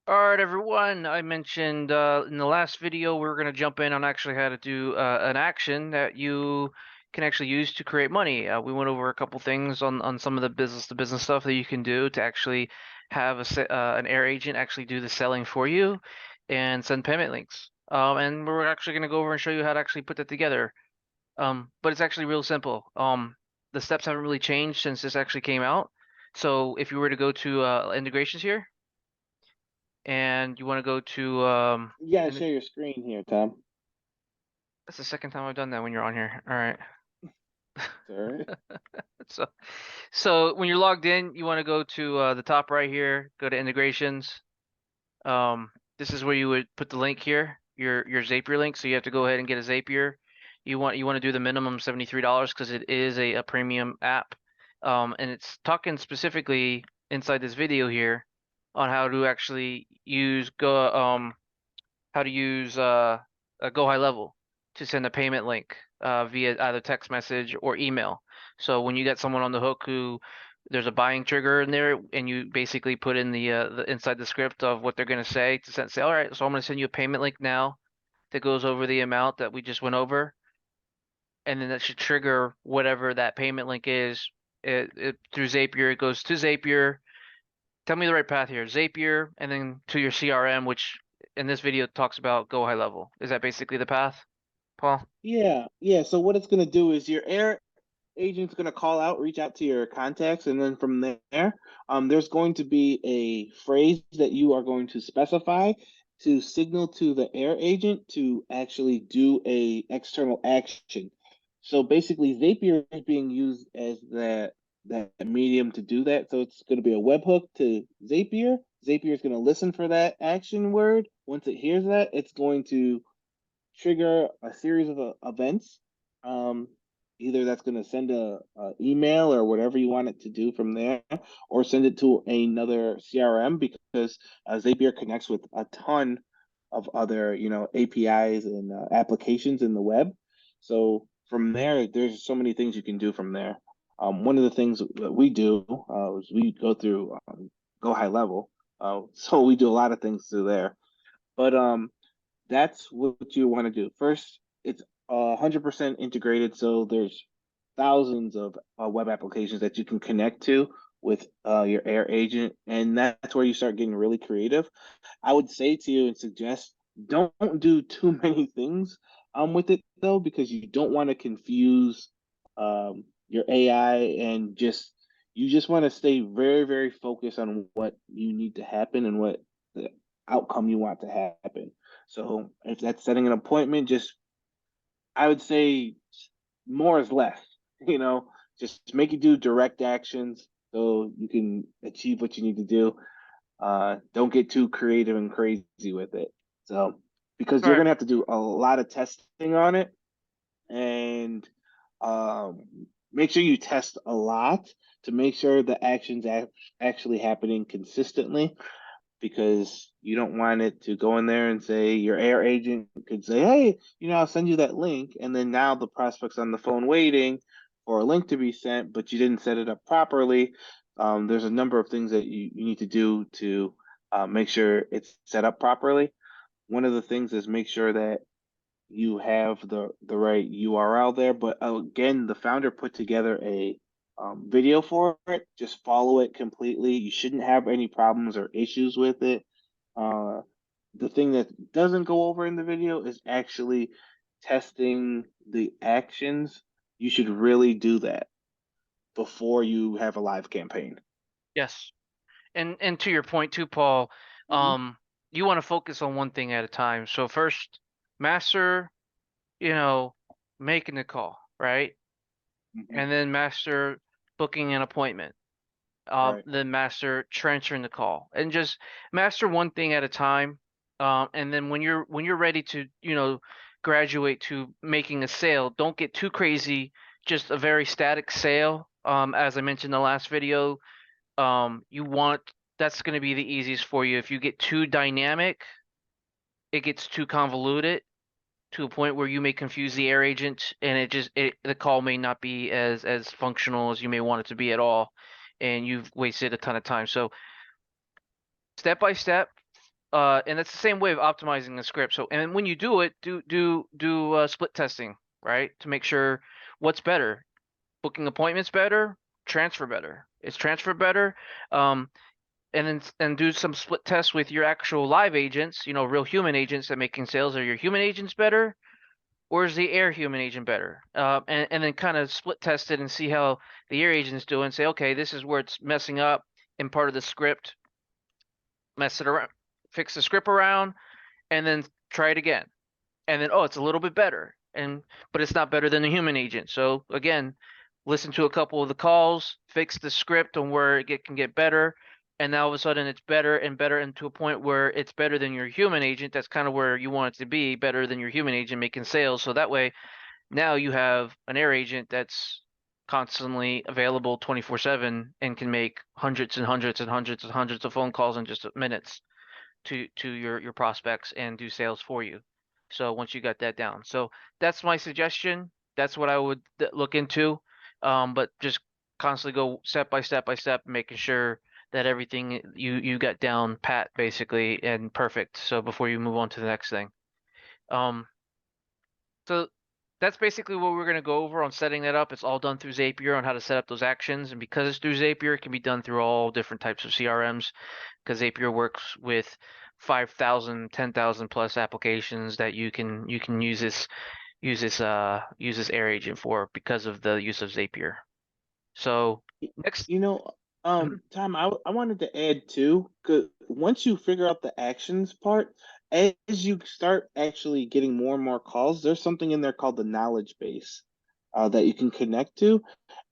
All right, everyone. I mentioned in the last video we are going to jump in on actually how to do an action that you can actually use to create money. We went over a couple things on some of the business-to-business stuff that you can do to actually have an air agent actually do the selling for you and send payment links. And we're actually going to go over and show you how to actually put that together. But it's actually real simple. The steps haven't really changed since this actually came out. So if you were to go to integrations here and you want to go to You gotta and share your screen here, Tom. that's the second time I've done that when you're on here. All right. Sorry. So so when you're logged in, you want to go to the top right here, go to integrations. Um, this is where you would put the link here, your Zapier link. So you have to go ahead and get a Zapier. You want to do the minimum $73 because it is a premium app. And it's talking specifically inside this video here on how to actually use go how to use a Go High Level to send a payment link via either text message or email. So when you get someone on the hook who there's a buying trigger in there, and you basically put in the inside the script of what they're going to say to say, all right, so I'm going to send you a payment link now that goes over the amount that we just went over, and then that should trigger whatever that payment link is. It through Zapier, it goes to Zapier. Tell me the right path here. Zapier, and then to your CRM, which in this video talks about Go High Level. Is that basically the path, Paul? Yeah. So what it's gonna do is your air agent's gonna call out, reach out to your contacts, and then from there, there's going to be a phrase that you are going to specify to signal to the air agent to actually do a external action. So basically, Zapier is being used as that medium to do that. So it's going to be a webhook to Zapier. Zapier is going to listen for that action word. Once it hears that, it's going to trigger a series of events. Um, Either that's going to send a email or whatever you want it to do from there, or send it to another CRM because Zapier connects with a ton of other APIs and applications in the web. So from there, there's so many things you can do from there. One of the things that we do is we go through Go High Level. So we do a lot of things through there. But that's what you want to do. First, it's 100% integrated, so there's thousands of web applications that you can connect to with your Air agent, and that's where you start getting really creative. I would say to you and suggest don't do too many things with it though, because you don't want to confuse your AI and you just want to stay very, very focused on what you need to happen and what the outcome you want to happen. So if that's setting an appointment, just I would say more is less. You know, just make it do direct actions so you can achieve what you need to do. Don't get too creative and crazy with it. So because All you're right. gonna have to do a lot of testing on it, and make sure you test a lot to make sure the actions actually happening consistently because you don't want it to go in there and say your air agent could say, hey, I'll send you that link. And then now the prospect's on the phone waiting for a link to be sent, but you didn't set it up properly. There's a number of things that you need to do to make sure it's set up properly. One of the things is make sure that you have the right URL there. But again, the founder put together a video for it. Just follow it completely. You shouldn't have any problems or issues with it. Uh, the thing that doesn't go over in the video is actually testing the actions. You should really do that before you have a live campaign. Yes. And to your point too, Paul, Hmm. um, you want to focus on one thing at a time. So first, master, you know, making the call, right? Hmm. And then master booking an appointment. Right. Then master transferring the call, and just master one thing at a time. And then when you're ready to, graduate to making a sale, don't get too crazy. Just a very static sale. As I mentioned in the last video, you want that's going to be the easiest for you. If you get too dynamic, it gets too convoluted to a point where you may confuse the air agent, and the call may not be as functional as you may want it to be at all, and you've wasted a ton of time. So step by step, and it's the same way of optimizing the script. So, and when you do it, do split testing, right? To make sure what's better, booking appointments better, transfer better. Is transfer better? Um, and do some split tests with your actual live agents, real human agents that making sales. Are your human agents better, or is the air human agent better? And then kind of split test it and see how the air agent's doing. Say, okay, this is where it's messing up in part of the script. Mess it around, fix the script around, and then try it again. And then, oh, it's a little bit better. But it's not better than the human agent. So again, listen to a couple of the calls, fix the script on where it can get better, and now all of a sudden it's better and better, and to a point where it's better than your human agent. That's kind of where you want it to be, better than your human agent making sales. So that way, now you have an air agent that's constantly available 24/7 and can make hundreds and hundreds and hundreds and hundreds of phone calls in just minutes to your prospects and do sales for you. So once you got that down, so that's my suggestion. That's what I would look into. But just constantly go step by step by step, making sure that everything you got down pat basically and perfect. So before you move on to the next thing. Um, so that's basically what we're going to go over on setting that up. It's all done through Zapier on how to set up those actions. And because it's through Zapier, it can be done through all different types of CRMs, because Zapier works with 5,000, 10,000 plus applications that you can use this air agent for because of the use of Zapier. So Y- next, You know, mhm, Tom, I wanted to add too, because once you figure out the actions part, as you start actually getting more and more calls, there's something in there called the knowledge base, that you can connect to.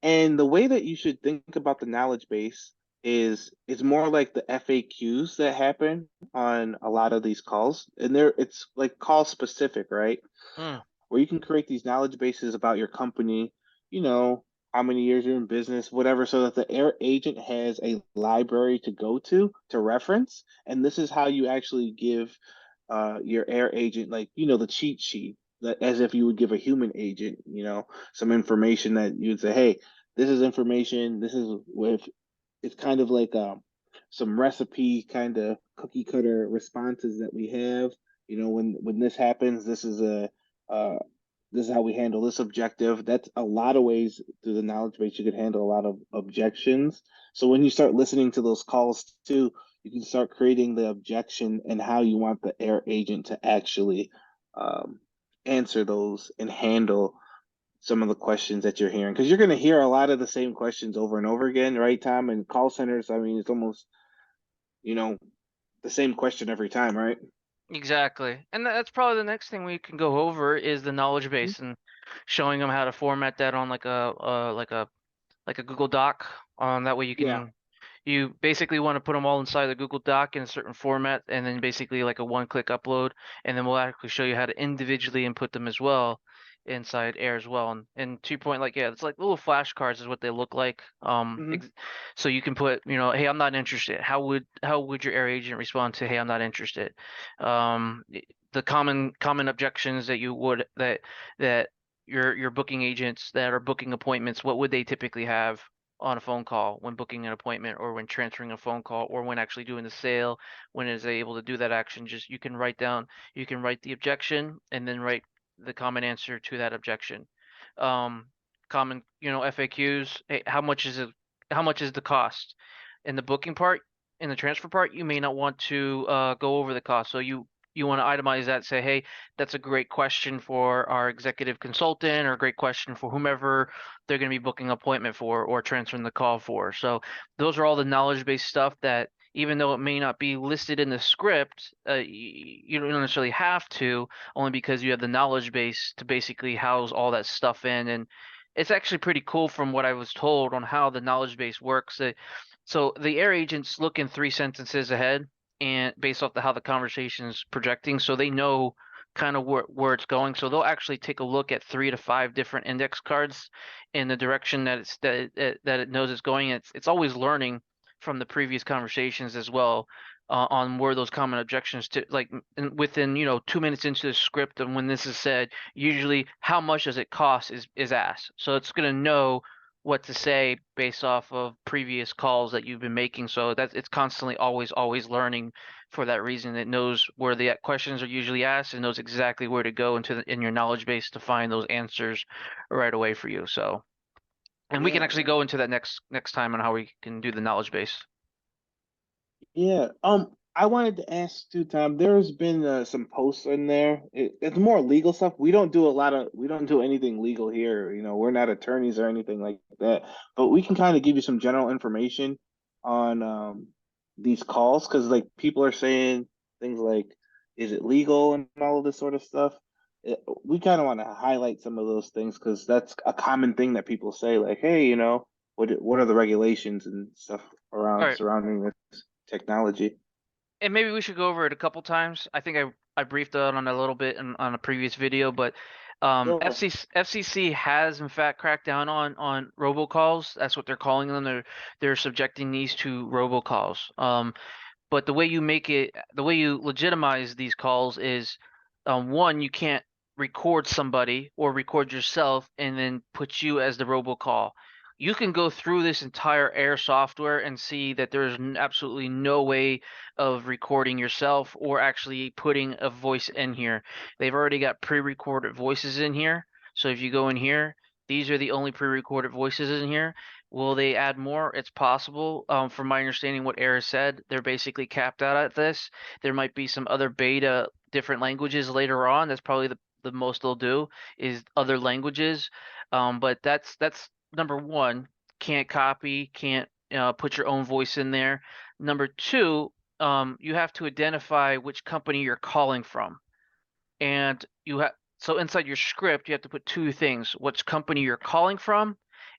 And the way that you should think about the knowledge base is it's more like the FAQs that happen on a lot of these calls. And it's like call specific, right? mm, Where you can create these knowledge bases about your company, you know, how many years you're in business, whatever, so that the air agent has a library to go to reference. And this is how you actually give your air agent, like, the cheat sheet, that as if you would give a human agent, some information that you'd say, hey, this is information, this is with, it's kind of like some recipe kind of cookie cutter responses that we have. When this happens, uh, this is how we handle this objective. That's a lot of ways through the knowledge base you could handle a lot of objections. So when you start listening to those calls too, you can start creating the objection and how you want the air agent to actually um, answer those and handle some of the questions that you're hearing, because you're going to hear a lot of the same questions over and over again, right, Tom? And call centers, I mean, it's almost, you know, the same question every time, right? exactly. And that's probably the next thing we can go over is the knowledge Mhm. base and showing them how to format that on like a Google Doc. That way Yeah. you basically want to put them all inside the Google Doc in a certain format, and then basically like a one-click upload, and then we'll actually show you how to individually input them as well inside Air as well. And to your point, like, yeah, it's like little flashcards is what they look like. Hmm. So you can put, hey, I'm not interested. How would your Air agent respond to, hey, I'm not interested? The common objections that you would that your booking agents that are booking appointments, what would they typically have on a phone call when booking an appointment, or when transferring a phone call, or when actually doing the sale? When is they able to do that action? Just you can write the objection and then write the common answer to that objection. um Common, FAQs. Hey, how much is the cost? In the booking part, in the transfer part, you may not want to go over the cost, so you want to itemize that. Say, hey, that's a great question for our executive consultant, or a great question for whomever they're going to be booking an appointment for or transferring the call for. So those are all the knowledge based stuff that, even though it may not be listed in the script, you don't necessarily have to, only because you have the knowledge base to basically house all that stuff in. And it's actually pretty cool from what I was told on how the knowledge base works. So the air agents look in 3 sentences ahead, and based off how the conversation is projecting, so they know kind of where it's going. So they'll actually take a look at 3 to 5 different index cards in the direction that it knows it's going. It's always learning from the previous conversations as well, on where those common objections to, like, within 2 minutes into the script, and when this is said, usually how much does it cost is asked. So it's going to know what to say based off of previous calls that you've been making. So that's it's constantly always learning for that reason. It knows where the questions are usually asked and knows exactly where to go in your knowledge base to find those answers right away for you. So, and we can Yeah, actually go into that next time on how we can do the knowledge base. yeah. I wanted to ask too, Tom. There's been some posts in there. It's more legal stuff. We don't do anything legal here. You know, we're not attorneys or anything like that. But we can kind of give you some general information on these calls because like people are saying things like, "Is it legal?" and all of this sort of stuff. We kind of want to highlight some of those things because that's a common thing that people say, like, "Hey, you know, what are the regulations and stuff All around right. surrounding this technology?" And maybe we should go over it a couple times. I think I briefed on it a little bit on a previous video, but Sure. FCC has in fact cracked down on robocalls. That's what they're calling them. They're subjecting these to robocalls. But the way you legitimize these calls is, one, you can't record somebody or record yourself and then put you as the robocall. You can go through this entire Air software and see that there's absolutely no way of recording yourself or actually putting a voice in here. They've already got pre-recorded voices in here. So if you go in here, these are the only pre-recorded voices in here. Will they add more? It's possible. From my understanding, what Air said, they're basically capped out at this. There might be some other beta, different languages later on. That's probably the most they'll do is other languages. But that's number one. Can't copy, can't put your own voice in there. Number two, you have to identify which company you're calling from. And you have so inside your script, you have to put two things: which company you're calling from,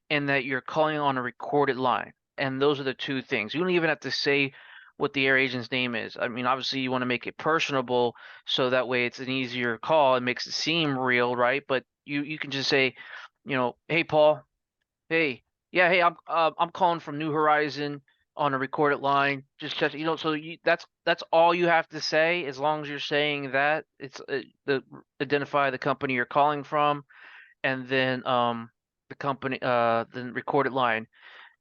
and that you're calling on a recorded line. And those are the two things. You don't even have to say what the air agent's name is. I mean, obviously you want to make it personable so that way it's an easier call. It makes it seem real, right? But you can just say, hey Paul, hey, yeah, hey, I'm calling from New Horizon on a recorded line. Just check, so that's all you have to say. As long as you're saying that, it's the identify the company you're calling from, and then the recorded line.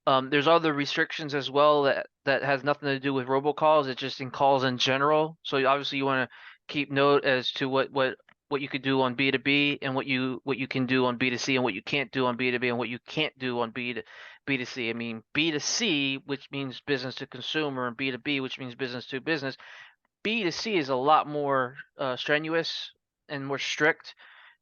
There's other restrictions as well that has nothing to do with robocalls. It's just in calls in general. So obviously you want to keep note as to what you could do on B2B and what you can do on B2C and what you can't do on B2B and what you can't do on B2C. I mean, B2C, which means business to consumer, and B2B, which means business to business. B2C is a lot more strenuous and more strict.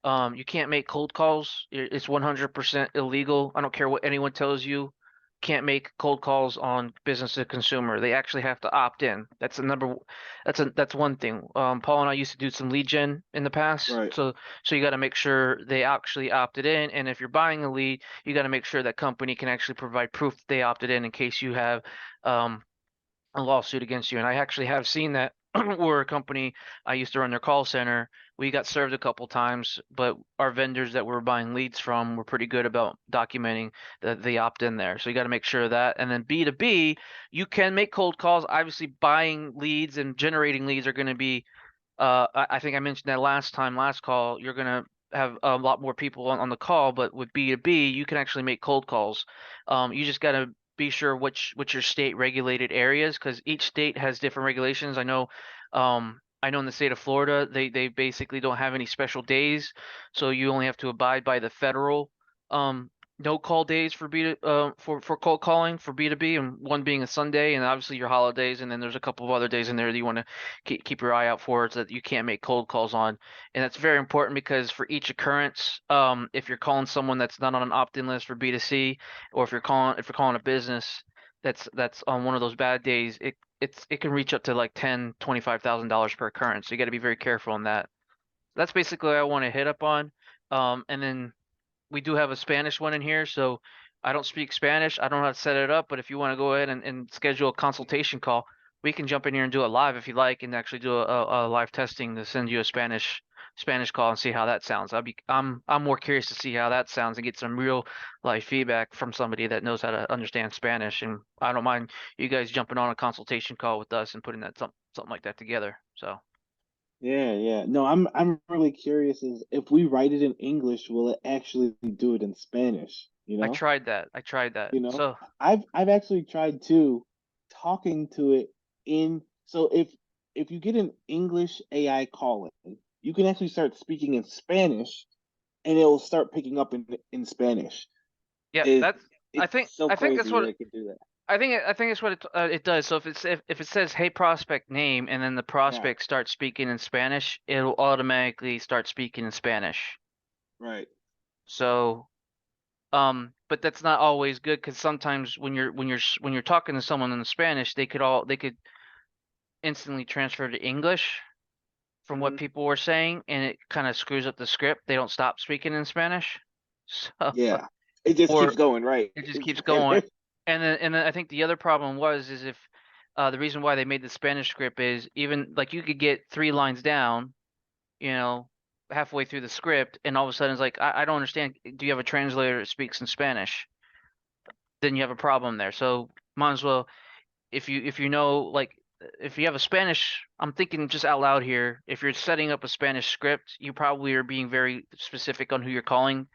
You can't make cold calls. It's 100% illegal. I don't care what anyone tells you. Can't make cold calls on business to consumer. They actually have to opt in. That's one thing. Paul and I used to do some lead gen in the past, Right. so you got to make sure they actually opted in. And if you're buying a lead, you got to make sure that company can actually provide proof that they opted in case you have um, a lawsuit against you. And I actually have seen that where a company I used to run their call center, we got served a couple times, but our vendors that we're buying leads from were pretty good about documenting that they opt in there. So you got to make sure of that. And then B2B, you can make cold calls. Obviously, buying leads and generating leads are going to be I think I mentioned that last call, you're gonna have a lot more people on the call, but with B2B, you can actually make cold calls. You just gotta be sure which your state regulated areas, because each state has different regulations. I know in the state of Florida, they basically don't have any special days, so you only have to abide by the federal um no call days for for cold calling for B2B, and one being a Sunday, and obviously your holidays, and then there's a couple of other days in there that you want to keep your eye out for so that you can't make cold calls on. And that's very important because for each occurrence, if you're calling someone that's not on an opt-in list for B2C, or if you're calling a business that's on one of those bad days, it can reach up to like $25,000 per occurrence. So you got to be very careful on that. That's basically what I want to hit up on. And then we do have a Spanish one in here, so I don't speak Spanish. I don't know how to set it up, but if you want to go ahead and schedule a consultation call, we can jump in here and do it live if you like, and actually do a live testing to send you a Spanish call and see how that sounds. I'm more curious to see how that sounds and get some real live feedback from somebody that knows how to understand Spanish. And I don't mind you guys jumping on a consultation call with us and putting something like that together. So. Yeah, yeah. No, I'm really curious is if we write it in English, will it actually do it in Spanish? you I know? tried that. I tried that. You know, So I've actually tried to talking to it in so if you get an English AI calling, you can actually start speaking in Spanish and it will start picking up in Spanish. yeah, It that's I it's think so I think that's crazy that what it can do that. I think it's what it does. So if it says hey prospect name and then the Yeah, prospect starts speaking in Spanish, it'll automatically start speaking in Spanish. right. So but that's not always good because sometimes when you're talking to someone in Spanish, they could instantly transfer to English from what Hmm. people were saying, and it kind of screws up the script. They don't stop speaking in Spanish, so Yeah. It just keeps or going, right? it just It's keeps going. very And then I think the other problem was is if the reason why they made the Spanish script is even like you could get 3 lines down, you know, halfway through the script, and all of a sudden it's like I don't understand. Do you have a translator that speaks in Spanish? Then you have a problem there. So might as well if you know like if you have a Spanish, I'm thinking just out loud here, if you're setting up a Spanish script, you probably are being very specific on who you're calling.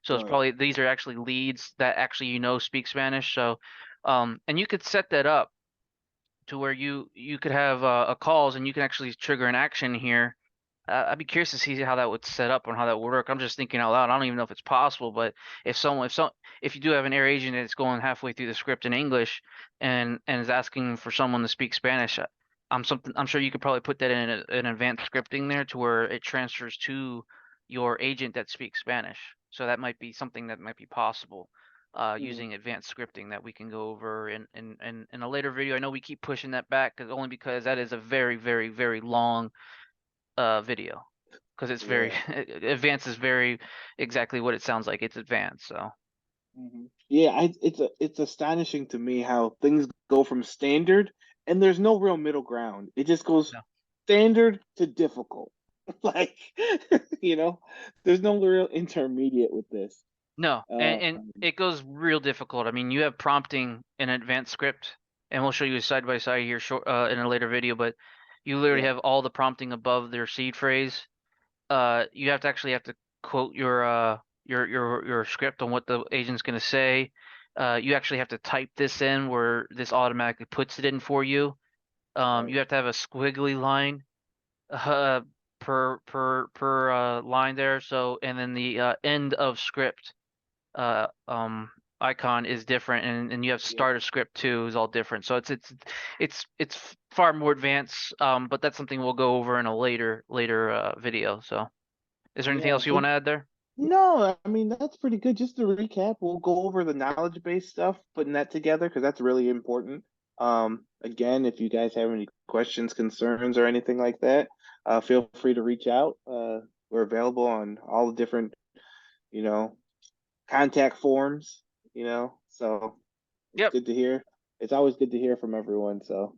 So it's right. probably these are actually leads that actually speak Spanish. So and you could set that up to where you could have a calls and you can actually trigger an action here. I'd be curious to see how that would set up and how that would work. I'm just thinking out loud. I don't even know if it's possible, but if you do have an air agent that's going halfway through the script in English and is asking for someone to speak Spanish, I'm sure you could probably put that in an advanced scripting there to where it transfers to your agent that speaks Spanish. So that might be something that might be possible Mhm. using advanced scripting that we can go over in a later video. I know we keep pushing that back only because that is a very, very, very long video because it's very Yeah. advanced is very exactly what it sounds like. It's advanced. So Yeah, it's astonishing to me how things go from standard and there's no real middle ground. It just goes no, standard to difficult. Like, you know, there's no real intermediate with this. no, Uh, and it goes real difficult. I mean, you have prompting in advanced script, and we'll show you side by side here short in a later video. But you literally yeah, have all the prompting above their seed phrase. You have to actually have to quote your script on what the agent's going to say. You actually have to type this in where this automatically puts it in for you. right. You have to have a squiggly line uh, per line there. So and then the end of script uh um icon is different, and you have Yep. start of script too is all different. So it's far more advanced. But that's something we'll go over in a later video. So is there anything Yeah. else you So want to add there? no, I mean that's pretty good. Just to recap, we'll go over the knowledge base stuff, putting that together because that's really important. Again, if you guys have any questions, concerns, or anything like that, feel free to reach out. We're available on all the different, you know, contact forms. So it's Yep. good to hear. It's always good to hear from everyone. So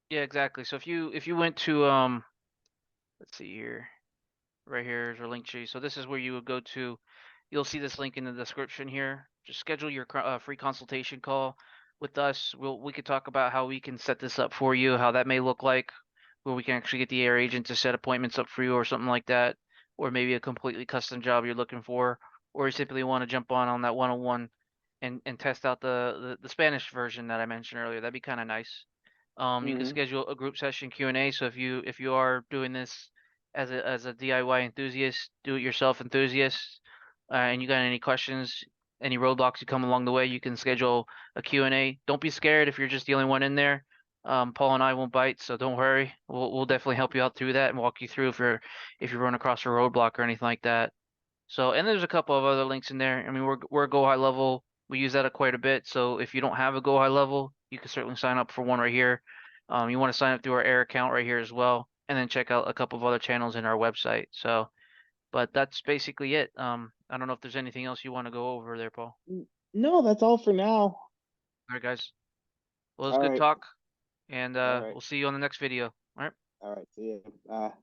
Yeah, exactly. So if you went to let's see here. Right here is our link tree. So this is where you would go to. You'll see this link in the description here. Just schedule your free consultation call with us. We could talk about how we can set this up for you, how that may look like, where we can actually get the air agent to set appointments up for you or something like that, or maybe a completely custom job you're looking for, or you simply want to jump on that one-on-one and test out the Spanish version that I mentioned earlier. That'd be kind of nice. You can hmm schedule a group session Q&A. So if you are doing this as a DIY enthusiast, do it yourself enthusiast, and you got any questions, any roadblocks you come along the way, you can schedule a Q&A. Don't be scared if you're just the only one in there. Paul and I won't bite, so don't worry. We'll definitely help you out through that and walk you through if you run across a roadblock or anything like that. So, and there's a couple of other links in there. I mean, we're Go High Level. We use that quite a bit. So if you don't have a Go High Level, you can certainly sign up for one right here. You want to sign up through our Air account right here as well, and then check out a couple of other channels in our website. So, but that's basically it. I don't know if there's anything else you want to go over there, Paul. no, that's all for now. All right, guys. Well, it's All good right, talk, and all right, we'll see you on the next video. All right. all right. See ya. Bye.